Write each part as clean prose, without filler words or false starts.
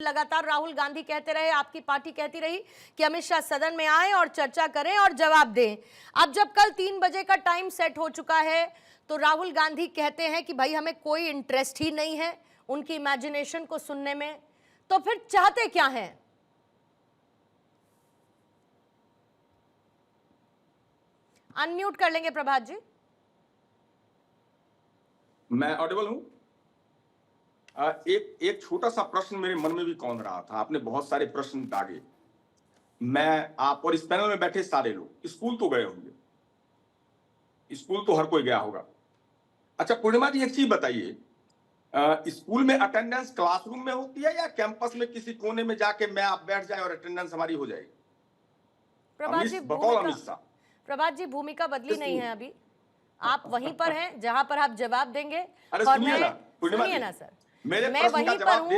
लगातार राहुल गांधी कहते रहे, आपकी पार्टी कहती रही कि अमित शाह सदन में आए और चर्चा करें और जवाब दें। अब जब कल 3 बजे का टाइम सेट हो चुका है तो राहुल गांधी कहते हैं कि भाई हमें कोई इंटरेस्ट ही नहीं है उनकी इमेजिनेशन को सुनने में, तो फिर चाहते क्या हैं? अनम्यूट कर लेंगे प्रभात जी। मैं ऑडिबल हूं? एक छोटा सा प्रश्न मेरे मन में भी कौन रहा था। आपने बहुत सारे प्रश्न दागे। मैं, आप और इस पैनल में बैठे सारे लोग स्कूल तो गए होंगे, स्कूल तो हर कोई गया होगा। अच्छा पूर्णिमा जी, एक चीज बताइए, स्कूल में अटेंडेंस क्लासरूम में होती है या कैंपस में किसी कोने में जाके मैं आप बैठ जाए और अटेंडेंस हमारी हो जाएगी? प्रभात जी भूमिका बदली नहीं है अभी, आप वहीं पर हैं जहां पर आप जवाब देंगे। और सुनिए ना सर, मैं वहीं पर हूं,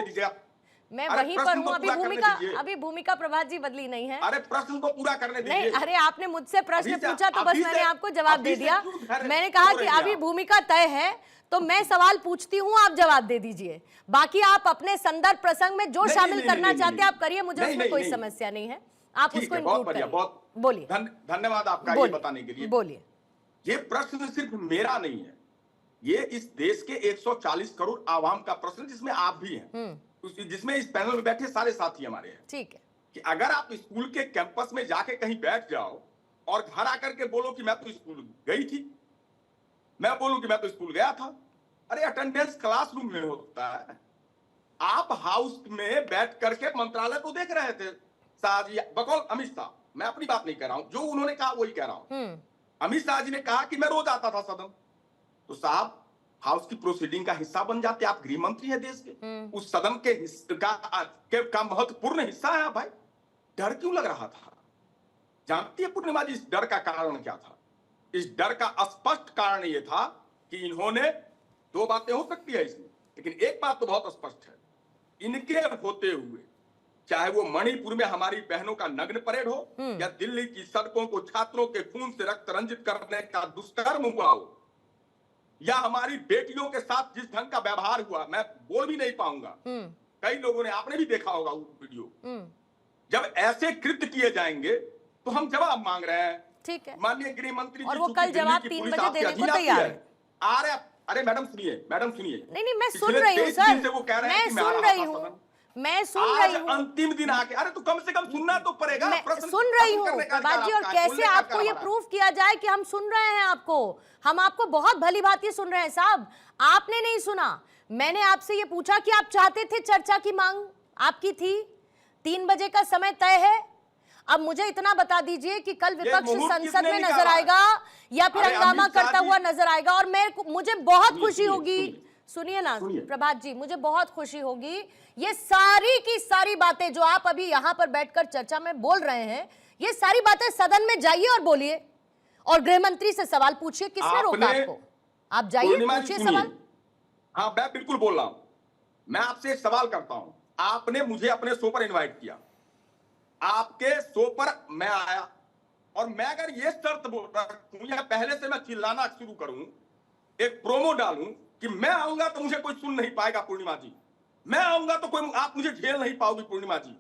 मैं वहीं पर हूं। अभी भूमिका प्रभात जी बदली नहीं है। अरे प्रश्न को पूरा करने दीजिए। नहीं, अरे आपने मुझसे प्रश्न पूछा तो बस मैंने आपको जवाब दे दिया। मैंने कहा कि अभी भूमिका तय है तो मैं सवाल पूछती हूँ, आप जवाब दे दीजिए। बाकी आप अपने संदर्भ प्रसंग में जो शामिल करना चाहते हैं आप करिए, मुझे उसमें कोई समस्या नहीं है। आप उसको इंक्लूड करिए। बोलिए। धन्यवाद आपका ये बताने के लिए। बोलिए। ये प्रश्न सिर्फ मेरा नहीं है, ये इस देश के 140 करोड़ आवाम का प्रश्न, जिसमें आप भी हैं, जिसमें इस पैनल में बैठे सारे साथी हमारे हैं। ठीक है कि अगर आप स्कूल के कैंपस में जाके कहीं बैठ जाओ और घर आकर के बोलो कि मैं तो स्कूल गई थी, मैं बोलूं कि मैं तो स्कूल गया था। अरे अटेंडेंस क्लासरूम में होता है। आप हाउस में बैठ करके मंत्रालय को देख रहे थे बकौल अमित शाह, मैं अपनी बात नहीं कर रहा हूं, जो उन्होंने कहा वही कह रहा हूं। अमित शाह जी ने कहा कि मैं रोज आता था सदन, तो साहब हाउस की प्रोसीडिंग का हिस्सा बन जाते। आप गृह मंत्री हैं देश के, उस सदन के का महत्वपूर्ण हिस्सा है भाई। डर क्यों लग रहा था? जानती है पूर्णिमा जी इस डर का कारण क्या था? इस डर का स्पष्ट कारण यह था कि इन्होंने, दो बातें हो सकती है इसमें, लेकिन एक बात तो बहुत स्पष्ट है, इनके होते हुए चाहे वो मणिपुर में हमारी बहनों का नग्न परेड हो या दिल्ली की सड़कों को छात्रों के खून से रक्त रंजित करने का दुष्कर्म हुआ हो, या हमारी बेटियों के साथ जिस ढंग का व्यवहार हुआ, मैं बोल भी नहीं पाऊंगा। कई लोगों ने, आपने भी देखा होगा वो वीडियो। जब ऐसे कृत्य किए जाएंगे तो हम जवाब मांग रहे हैं। ठीक है माननीय गृह मंत्री, और वो कल जवाब 3 बजे देने को तैयार है। अरे मैडम सुनिए, मैडम सुनिए। नहीं, मैं सुन रही हूँ सर, मैं सुन रही हूँ, मैं सुन रही हूँ। अंतिम दिन आके, अरे तो कम से कम सुनना तो पड़ेगा। मैं सुन रही हूँ प्रभात जी, और कैसे आपको ये प्रूफ किया जाए कि हम सुन रहे हैं आपको? हम आपको बहुत भली भांति सुन रहे हैं साहब, आपने नहीं सुना। मैंने आपसे ये पूछा कि आप चाहते थे, चर्चा की मांग आपकी थी, 3 बजे का समय तय है। अब मुझे इतना बता दीजिए कि कल विपक्ष संसद में नजर आएगा या फिर हंगामा करता हुआ नजर आएगा, और मुझे बहुत खुशी होगी, सुनिए ना प्रभात जी, मुझे बहुत खुशी होगी, ये सारी की सारी बातें जो आप अभी यहां पर बैठकर चर्चा में बोल रहे हैं, ये सारी बातें सदन में जाइए और बोलिए, और गृह मंत्री से सवाल पूछिए। किसने रोका आपको? आप जाइए, पूछिए सवाल। हाँ, मैं बिल्कुल बोल रहा हूं। मैं आपसे एक सवाल करता हूं, आपने मुझे अपने शो पर इन्वाइट किया, आपके शो पर मैं आया, और मैं अगर ये शर्त रखूं या पहले से मैं चिल्लाना शुरू करूं, एक प्रोमो डालूं कि मैं आऊंगा तो मुझे कोई सुन नहीं पाएगा पूर्णिमा जी, मैं आऊंगा तो कोई, आप मुझे झेल नहीं पाओगी पूर्णिमा जी,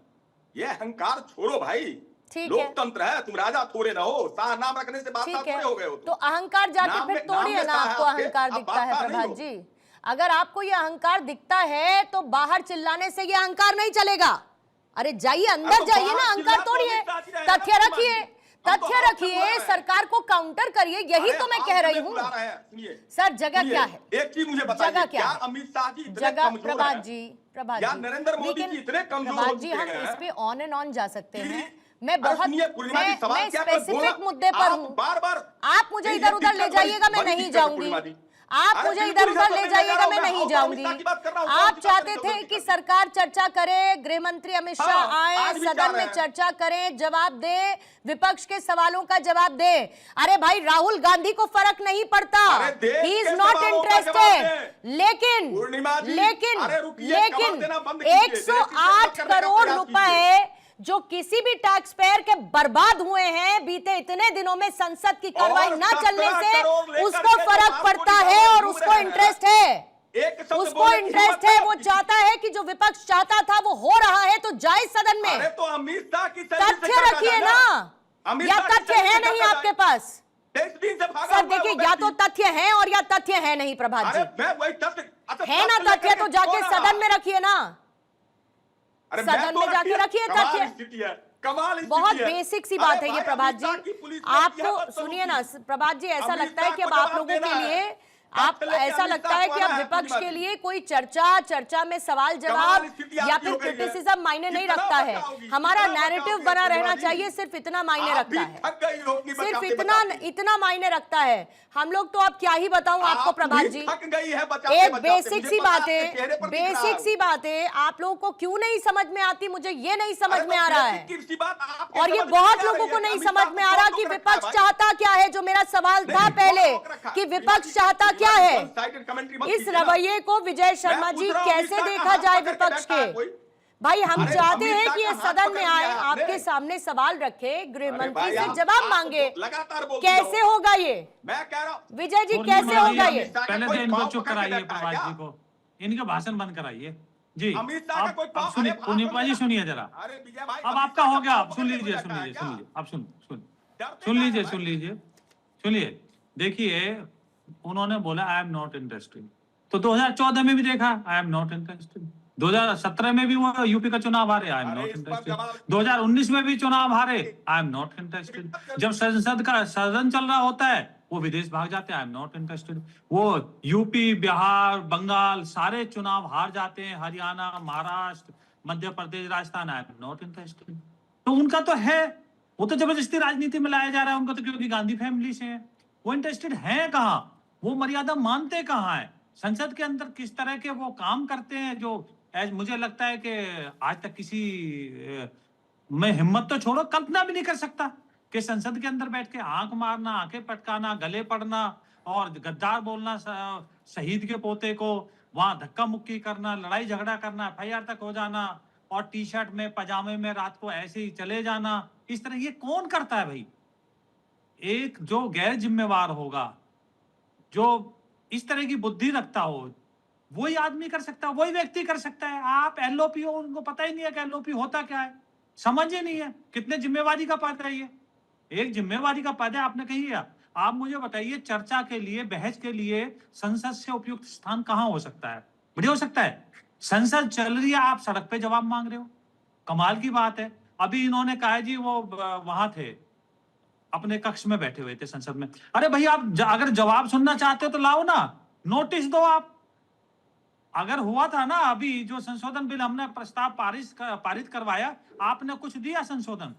ये अहंकार छोड़ो भाई। लोकतंत्र है, तुम राजा थोड़े ना हो, शाह नाम रखने से बात थोड़े हो गए हो। तो अहंकार जाके फिर तोड़िए ना, आपको अहंकार दिखता है प्रभात जी, अगर आपको ये अहंकार दिखता है तो बाहर चिल्लाने से ये अहंकार नहीं चलेगा। अरे जाइए, अंदर जाइए ना, अहंकार तोड़िए, तथ्य रखिए, तथ्य रखिए, सरकार को काउंटर करिए, यही तो मैं कह रही हूँ। सर जगह क्या है? एक चीज मुझे बताइए, जगह क्या है? अमित शाह जी जगह, प्रभात जी, नरेंद्र मोदी जी इतने कमजोर हो चुके हैं। हम इस पे ऑन एंड ऑन जा सकते हैं। मैं स्पेसिफिक मुद्दे पर हूँ, बार-बार आप मुझे इधर उधर ले जाइएगा, मैं नहीं जाऊंगी। आप मुझे इधर उधर ले जाइएगा, मैं नहीं जाऊंगी। आप चाहते थे कि सरकार चर्चा करे, गृह मंत्री अमित शाह आए, सदन में चर्चा करें, जवाब दे, विपक्ष के सवालों का जवाब दे। अरे भाई, राहुल गांधी को फर्क नहीं पड़ता, ही इज नॉट इंटरेस्टेड। लेकिन 108 करोड़ रुपए जो किसी भी टैक्स पेयर के बर्बाद हुए हैं बीते इतने दिनों में संसद की कार्रवाई न चलने से, उसको फर्क पड़ता है और उसको इंटरेस्ट है, उसको इंटरेस्ट है। वो चाहता है कि जो विपक्ष चाहता था वो हो रहा जाए सदन में। अरे तो अमित शाह की तथ्य रखिए ना, या तथ्य है नहीं आपके पास? 23 दिन से भागा सर देखिए, या तो तथ्य है और या तथ्य है नहीं प्रभात जी। मैं वही तथ्य है ना तथ्य, तो जाके सदन में रखिए ना, सदन में जाके रखिए तथ्य। कमाल बहुत बेसिक सी बात है ये प्रभात जी। आपको सुनिए ना प्रभात जी, ऐसा लगता है कि अब आप लोगों के लिए ऐसा लगता है कि अब विपक्ष के लिए कोई चर्चा में सवाल जवाब या फिर क्रिटिसिज्म मायने नहीं रखता है। हमारा नैरेटिव बना रहना चाहिए, सिर्फ इतना मायने रखता है, सिर्फ इतना मायने रखता है। हम लोग तो अब क्या ही बताऊं आपको प्रभात जी, एक बेसिक सी बात है, आप लोगों को क्यों नहीं समझ में आती, मुझे ये नहीं समझ में आ रहा है। और ये बहुत लोगों को नहीं समझ में आ रहा कि विपक्ष चाहता क्या है। जो मेरा सवाल था पहले कि विपक्ष चाहता क्या है, इस रवैये को विजय शर्मा जी कैसे देखा जाए विपक्ष के? भाई हम चाहते हैं कि ये सदन में आए, आपके सामने सवाल रखे, गृह मंत्री से जवाब मांगे। कैसे होगा ये? मैं कह रहा हूं विजय जी, कैसे होगा ये? पहले तो इनको चुप कराइए प्रभात जी को, इनके भाषण बंद कराइए जी। अब सुनिए पुनिया जी, सुनिए जरा, अब आपका हो गया, आप सुन लीजिए अब सुन लीजिए। देखिए उन्होंने बोला आई एम नॉट इंटरेस्टेड, तो 2014 में भी देखा आई एम नॉट इंटरेस्टेड, 2017 में भी वो यूपी का चुनाव हारे, आई एम नॉट इंटरेस्टेड, 2019 में भी चुनाव हारे, आई एम नॉट इंटरेस्टेड। जब संसद का सदन चल रहा होता है वो विदेश भाग जाते हैं, आई एम नॉट इंटरेस्टेड। वो यूपी, बिहार, बंगाल सारे चुनाव हार जाते हैं, Haryana, Maharashtra, Madhya Pradesh, Rajasthan, I am not interested. तो उनका तो है, वो तो जबरदस्ती राजनीति में लाया जा रहा है उनको, तो क्योंकि गांधी फैमिली से है। वो इंटरेस्टेड है कहाँ, वो मर्यादा मानते कहाँ है, संसद के अंदर किस तरह के वो काम करते हैं, जो मुझे लगता है कि आज तक किसी में हिम्मत तो छोड़ो, कल्पना भी नहीं कर सकता कि संसद के अंदर बैठ के आंख मारना, आंखें पटकाना, गले पड़ना और गद्दार बोलना शहीद के पोते को, वहां धक्का मुक्की करना, लड़ाई झगड़ा करना, FIR तक हो जाना और टी शर्ट में पजामे में रात को ऐसे ही चले जाना, इस तरह ये कौन करता है भाई? एक जो गैर जिम्मेवार होगा, जो इस तरह की बुद्धि रखता हो, वही आदमी कर सकता है, वही व्यक्ति कर सकता है। आप LOP हो, उनको पता ही नहीं है कि LOP होता क्या है, समझ ही नहीं है कितने जिम्मेवारी का पद है ये। एक जिम्मेवारी का पद है, आपने कही है। आप मुझे बताइए, चर्चा के लिए, बहस के लिए संसद से उपयुक्त स्थान कहाँ हो सकता है? बढ़िया हो सकता है, संसद चल रही है, आप सड़क पे जवाब मांग रहे हो, कमाल की बात है। अभी इन्होंने कहा जी वो वहां थे, अपने कक्ष में बैठे हुए थे संसद में। अरे भाई आप अगर जवाब सुनना चाहते हो तो लाओ ना, नोटिस दो आप। अगर हुआ था ना अभी जो संशोधन बिल हमने प्रस्ताव पारित करवाया, आपने कुछ दिया संशोधन?